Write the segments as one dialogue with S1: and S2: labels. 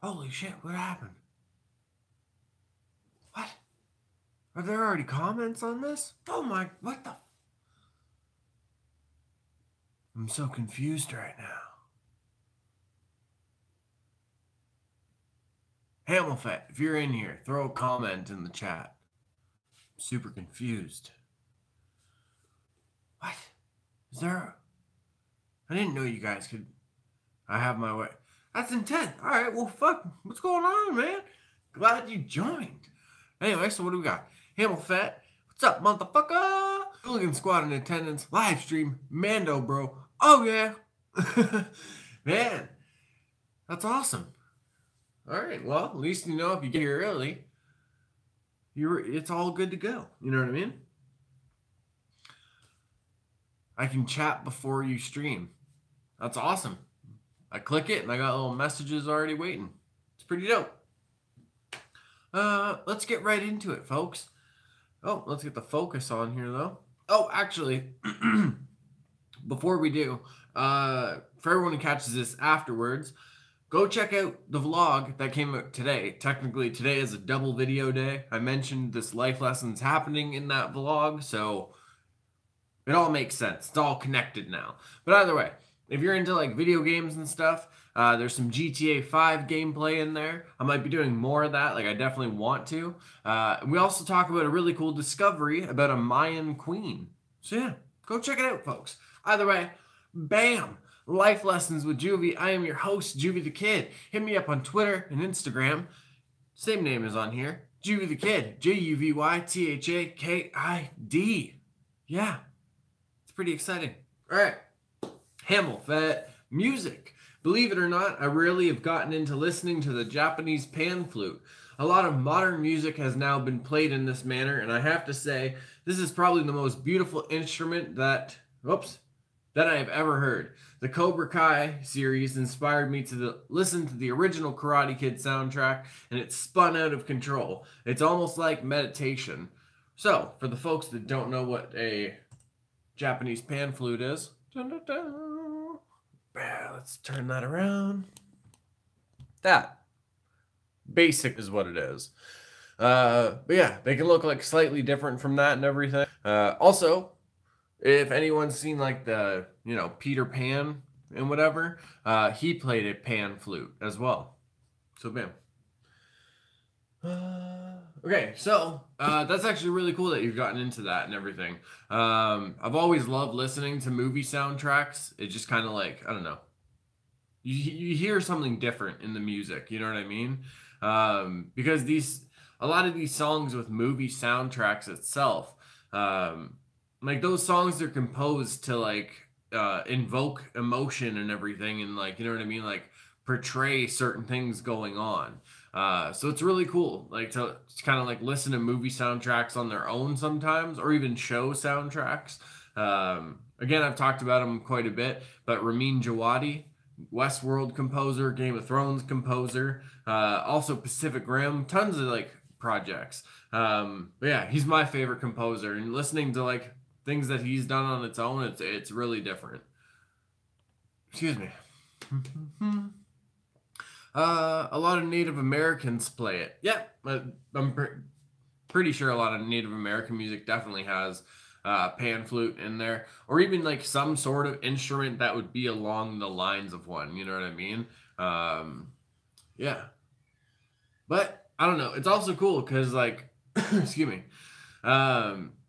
S1: Holy shit, what happened? What? Are there already comments on this? Oh my, what the? I'm so confused right now. Hamilfet, if you're in here, throw a comment in the chat. I'm super confused. What? Is there? I didn't know you guys could. I have my way. That's intense. All right, well, fuck. What's going on, man? Glad you joined. Anyway, so what do we got? Hamilfet, what's up, motherfucker? Hooligan Squad in attendance. Live stream. Mando, bro. Oh, yeah. Man, that's awesome. All right, well, at least you know if you get here early, it's all good to go. You know what I mean? I can chat before you stream. That's awesome. I click it and I got little messages already waiting. It's pretty dope. Let's get right into it, folks. Oh, let's get the focus on here, though. Oh, actually, before we do, for everyone who catches this afterwards, go check out the vlog that came out today. Technically, today is a double video day. I mentioned this life lessons happening in that vlog, so it all makes sense. It's all connected now. But either way, if you're into like video games and stuff, there's some GTA 5 gameplay in there. I might be doing more of that. Like I definitely want to. We also talk about a really cool discovery about a Mayan queen. So yeah, go check it out, folks. Either way, bam! Life Lessons with Juvy. I am your host, JuvyThaKid. Hit me up on Twitter and Instagram. Same name as on here. JuvyThaKid. JuvyThaKid. Yeah, it's pretty exciting. All right. Hamilfet music. Believe it or not, I rarely have gotten into listening to the Japanese pan flute. A lot of modern music has now been played in this manner, and I have to say, this is probably the most beautiful instrument that I have ever heard. The Cobra Kai series inspired me to listen to the original Karate Kid soundtrack, and it spun out of control. It's almost like meditation. So, for the folks that don't know what a Japanese pan flute is, let's turn that around. That basic is what it is. But yeah, they can look like slightly different from that and everything. Also, if anyone's seen like the, Peter Pan and whatever, he played a pan flute as well. So bam. Okay, so that's actually really cool that you've gotten into that and everything. I've always loved listening to movie soundtracks. It just kind of like, I don't know. You hear something different in the music, you know what I mean? Because a lot of these songs with movie soundtracks itself, like those songs are composed to like invoke emotion and everything, and like, you know what I mean? Like portray certain things going on. So it's really cool, like to kind of like listen to movie soundtracks on their own sometimes, or even show soundtracks. Again, I've talked about them quite a bit, but Ramin Djawadi, Westworld composer, Game of Thrones composer, also Pacific Rim, tons of like projects. But yeah, he's my favorite composer, and listening to like things that he's done on its own, it's really different. Excuse me. A lot of Native Americans play it. Yeah, I'm pretty sure a lot of Native American music definitely has pan flute in there, or even like some sort of instrument that would be along the lines of one. You know what I mean? Yeah. But I don't know. It's also cool because like, excuse me.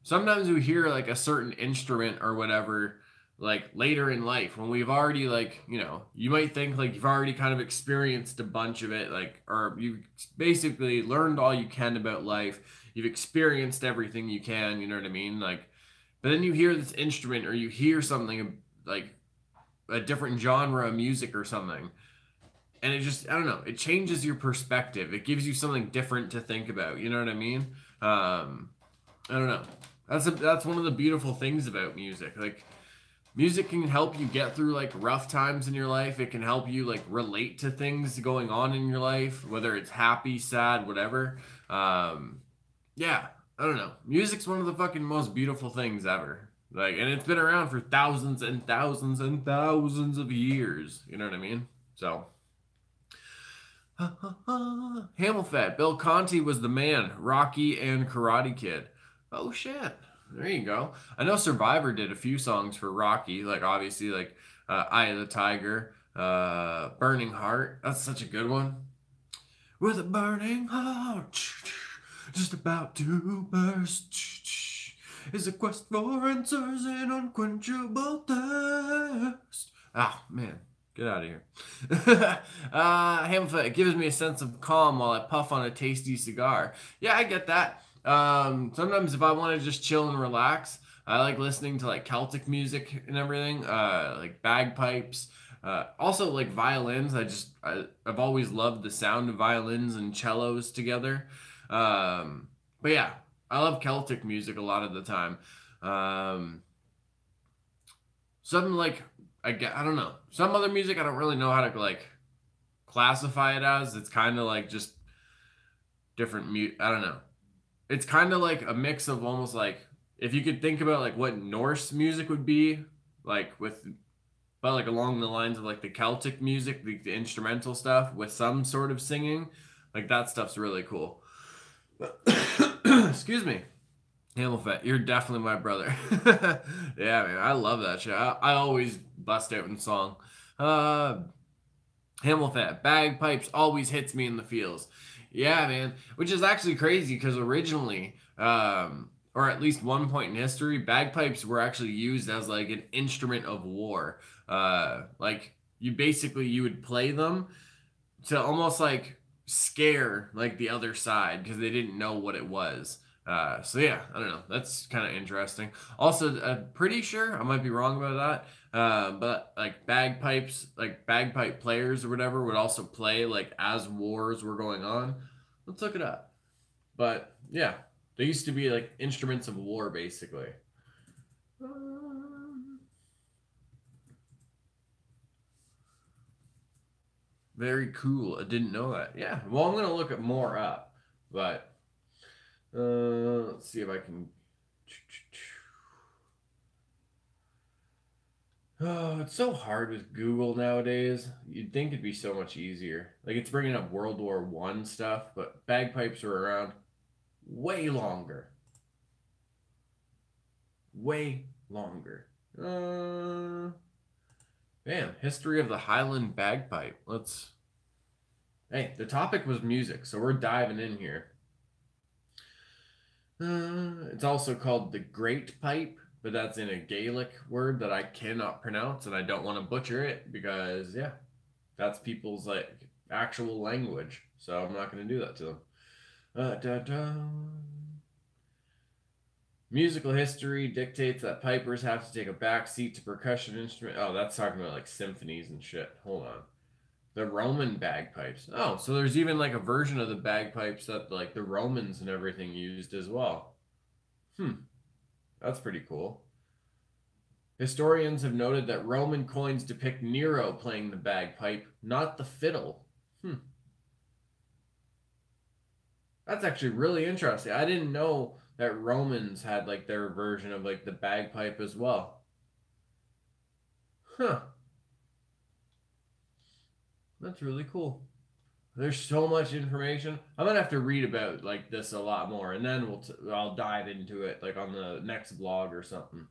S1: Sometimes we hear like a certain instrument or whatever like later in life when we've already like, you might think like you've already kind of experienced a bunch of it, like, or you've basically learned all you can about life. You've experienced everything you can, you know what I mean? Like, but then you hear this instrument or you hear something like a different genre of music or something. And it just, I don't know, it changes your perspective. It gives you something different to think about. You know what I mean? I don't know. That's one of the beautiful things about music. Like, music can help you get through like rough times in your life. It can help you like relate to things going on in your life, whether it's happy, sad, whatever. Yeah, I don't know. Music's one of the fucking most beautiful things ever. Like, and it's been around for thousands and thousands and thousands of years. You know what I mean? So, Hamilfat. Bill Conti was the man. Rocky and Karate Kid. Oh shit. There you go. I know Survivor did a few songs for Rocky, like obviously like Eye of the Tiger, Burning Heart. That's such a good one. With a burning heart, just about to burst, is a quest for answers in unquenchable thirst. Ah, man. Get out of here. Hamilton, it gives me a sense of calm while I puff on a tasty cigar. Yeah, I get that. Sometimes if I want to just chill and relax, I like listening to like Celtic music and everything, like bagpipes. Also like violins. I've always loved the sound of violins and cellos together. But yeah, I love Celtic music a lot of the time. Something like I don't know. Some other music I don't really know how to like classify it as. It's kind of like just different I don't know. It's kind of like a mix of almost like if you could think about like what Norse music would be like with but like along the lines of like the Celtic music, the instrumental stuff with some sort of singing, like that stuff's really cool. Excuse me. Hamilfet, you're definitely my brother. Yeah, man, I love that shit. I always bust out in song. Hamilfet, bagpipes always hits me in the feels. Yeah, man, which is actually crazy because originally, or at least one point in history, bagpipes were actually used as like an instrument of war. Like you would play them to almost like scare like the other side because they didn't know what it was. So yeah, I don't know. That's kind of interesting. Also, I'm pretty sure I might be wrong about that. But like bagpipes, like bagpipe players or whatever would also play like as wars were going on. Let's look it up. But yeah, they used to be like instruments of war basically. Very cool. I didn't know that. Yeah. Well, I'm gonna look it more up, but let's see if I can. Oh, it's so hard with Google nowadays. You'd think it'd be so much easier. Like it's bringing up World War One stuff, but bagpipes were around way longer. Way longer. Man, history of the Highland bagpipe. Let's. Hey, the topic was music, so we're diving in here. It's also called the Great Pipe, but that's in a Gaelic word that I cannot pronounce, and I don't want to butcher it because, yeah, that's people's like actual language. So I'm not going to do that to them. Musical history dictates that pipers have to take a back seat to percussion instrument. Oh, that's talking about like symphonies and shit. Hold on. The Roman bagpipes. Oh, so there's even like a version of the bagpipes that like the Romans and everything used as well. That's pretty cool. Historians have noted that Roman coins depict Nero playing the bagpipe, not the fiddle. That's actually really interesting. I didn't know that Romans had like their version of like the bagpipe as well. Huh. That's really cool. There's so much information. I'm gonna have to read about like this a lot more, and then I'll dive into it like on the next vlog or something.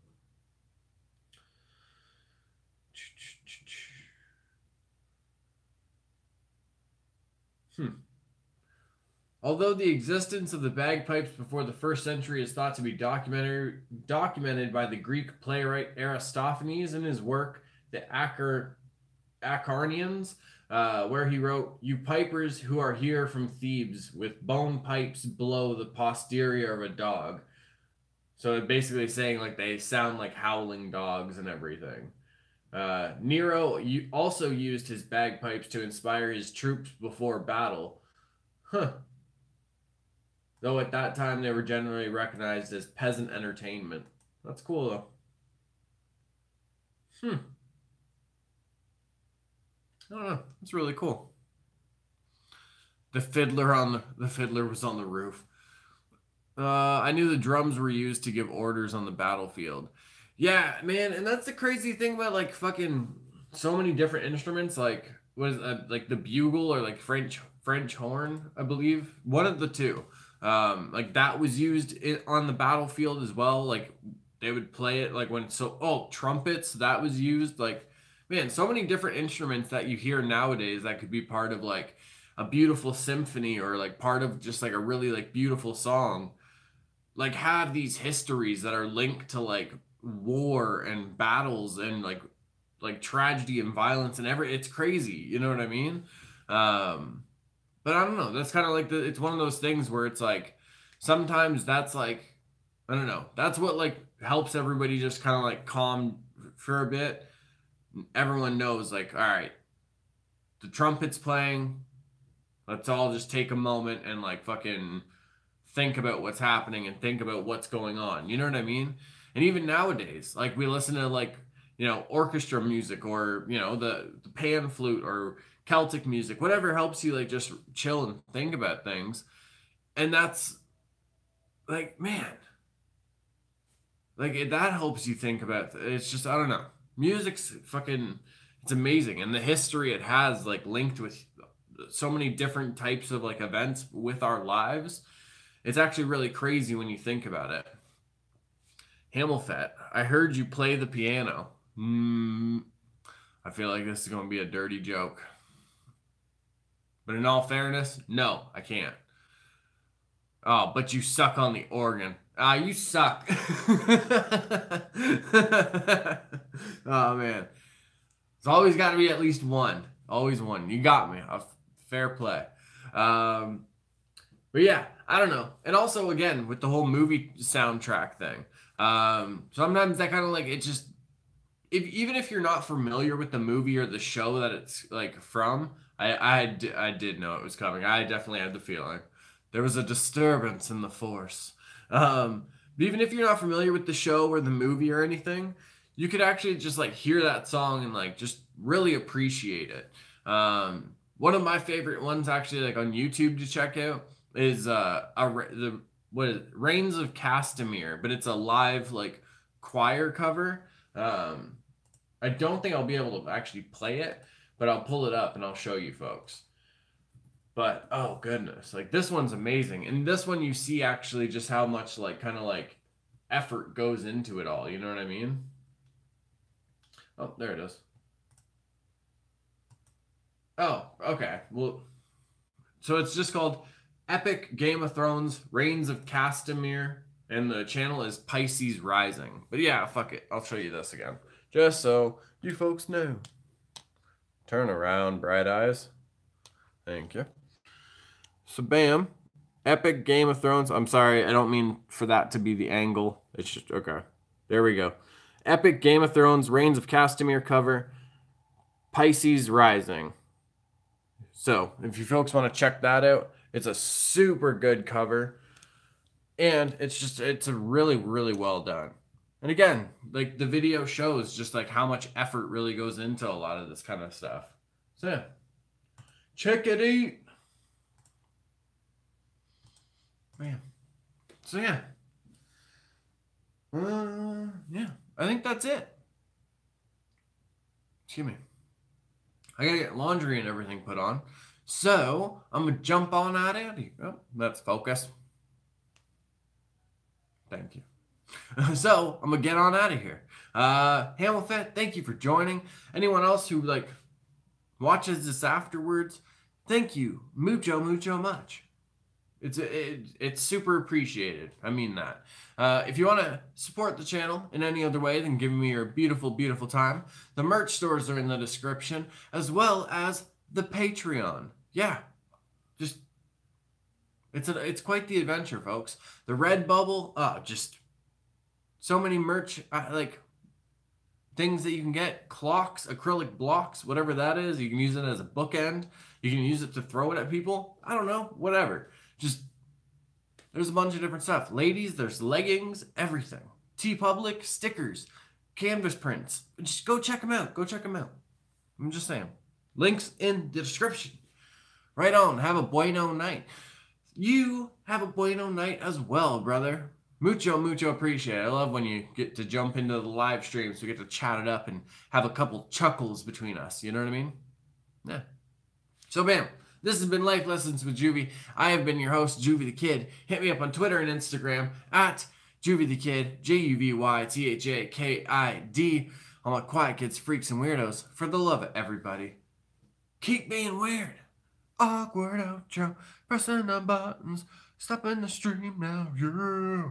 S1: Although the existence of the bagpipes before the first century is thought to be documented by the Greek playwright Aristophanes in his work The Acarnanians, where he wrote, "You pipers who are here from Thebes, with bone pipes blow the posterior of a dog." So basically saying like they sound like howling dogs and everything. Nero also used his bagpipes to inspire his troops before battle. Huh. Though at that time they were generally recognized as peasant entertainment. That's cool though. I don't know. It's really cool. The fiddler was on the roof. I knew the drums were used to give orders on the battlefield. Yeah, man, and that's the crazy thing about like fucking so many different instruments. Like was like the bugle or like French horn, I believe. One of the two. Like that was used on the battlefield as well. Like they would play it like when trumpets that was used. Like man, so many different instruments that you hear nowadays that could be part of like a beautiful symphony or like part of just like a really like beautiful song. Like have these histories that are linked to like war and battles and like tragedy and violence and it's crazy, you know what I mean? But I don't know, that's kind of like it's one of those things where it's like sometimes that's like I don't know, that's what like helps everybody just kind of like calm for a bit. Everyone knows like all right, the trumpet's playing, let's all just take a moment and like fucking think about what's happening and think about what's going on. You know what I mean? And even nowadays, like we listen to like, orchestra music or, the pan flute or Celtic music, whatever helps you like just chill and think about things. And that's like, man, like that helps you think about it's just, I don't know. Music's fucking, it's amazing. And the history it has like linked with so many different types of like events with our lives. It's actually really crazy when you think about it. Hamilfet, I heard you play the piano. I feel like this is going to be a dirty joke. But in all fairness, no, I can't. Oh, but you suck on the organ. Ah, you suck. Oh, man. It's always got to be at least one. Always one. You got me. Fair play. But yeah, I don't know. And also, again, with the whole movie soundtrack thing, sometimes that kind of like, it just, even if you're not familiar with the movie or the show that it's like from, I did know it was coming. I definitely had the feeling. There was a disturbance in the force. But even if you're not familiar with the show or the movie or anything, you could actually just like hear that song and like just really appreciate it. One of my favorite ones actually like on YouTube to check out is Reigns of Castamere, but it's a live like choir cover. I don't think I'll be able to actually play it, but I'll pull it up and I'll show you folks. But oh goodness, like this one's amazing. And this one you see actually just how much like kind of like effort goes into it all, you know what I mean? Oh, there it is. Oh, okay. Well, so it's just called Epic Game of Thrones Reigns of Castamere, and the channel is Pisces Rising. But yeah, fuck it. I'll show you this again. Just so you folks know. Turn around, bright eyes. Thank you. So bam. Epic Game of Thrones. I'm sorry, I don't mean for that to be the angle. It's just, okay. There we go. Epic Game of Thrones Reigns of Castamere cover. Pisces Rising. So if you folks want to check that out, it's a super good cover. And it's a really, really well done. And again, like the video shows just like how much effort really goes into a lot of this kind of stuff. So yeah. Check it out. Man. So yeah. Yeah. I think that's it. Excuse me. I gotta get laundry and everything put on. So, I'm going to jump on out of here. Oh, let's focus. Thank you. So, I'm going to get on out of here. Hamilfet, thank you for joining. Anyone else who, like, watches this afterwards, thank you mucho much. It's super appreciated. I mean that. If you want to support the channel in any other way than giving me your beautiful, beautiful time, the merch stores are in the description, as well as the Patreon. Yeah, just it's quite the adventure, folks. The Redbubble, just so many merch like things that you can get, clocks, acrylic blocks, whatever that is. You can use it as a bookend. You can use it to throw it at people. I don't know, whatever. Just there's a bunch of different stuff. Ladies, there's leggings, everything. TeePublic, stickers, canvas prints. Just go check them out. Go check them out. I'm just saying. Links in the description. Right on. Have a bueno night. You have a bueno night as well, brother. Mucho appreciate it. I love when you get to jump into the live stream so we get to chat it up and have a couple chuckles between us. You know what I mean? Yeah. So bam. This has been Life Lessons with Juvy. I have been your host, JuvyThaKid. Hit me up on Twitter and Instagram at JuvyThaKid, JuvyThaKid. All my quiet kids, freaks, and weirdos. For the love of everybody. Keep being weird. Awkward outro. Pressing the buttons. Stopping the stream now. Yeah.